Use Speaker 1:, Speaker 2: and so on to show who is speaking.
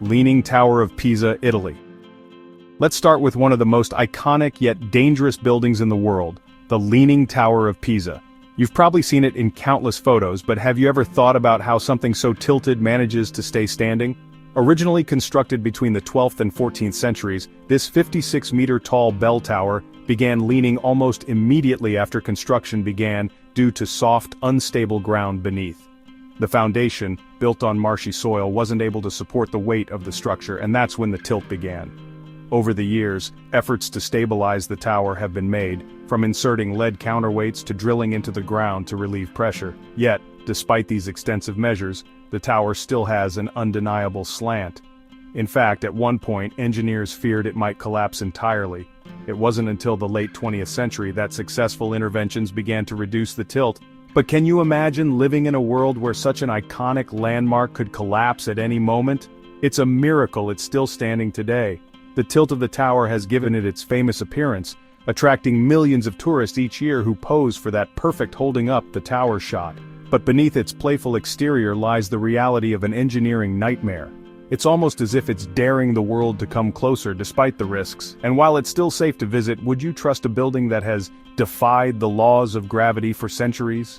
Speaker 1: Leaning Tower of Pisa, Italy. Let's start with one of the most iconic yet dangerous buildings in the world, the Leaning Tower of Pisa. You've probably seen it in countless photos, but have you ever thought about how something so tilted manages to stay standing? Originally constructed between the 12th and 14th centuries, this 56-meter-tall bell tower began leaning almost immediately after construction began due to soft, unstable ground beneath. The foundation, built on marshy soil, wasn't able to support the weight of the structure, and that's when the tilt began. Over the years, efforts to stabilize the tower have been made, from inserting lead counterweights to drilling into the ground to relieve pressure. Yet, despite these extensive measures, the tower still has an undeniable slant. In fact, at one point, engineers feared it might collapse entirely. It wasn't until the late 20th century that successful interventions began to reduce the tilt. But can you imagine living in a world where such an iconic landmark could collapse at any moment? It's a miracle it's still standing today. The tilt of the tower has given it its famous appearance, attracting millions of tourists each year who pose for that perfect holding up the tower shot. But beneath its playful exterior lies the reality of an engineering nightmare. It's almost as if it's daring the world to come closer despite the risks. And while it's still safe to visit, would you trust a building that has defied the laws of gravity for centuries?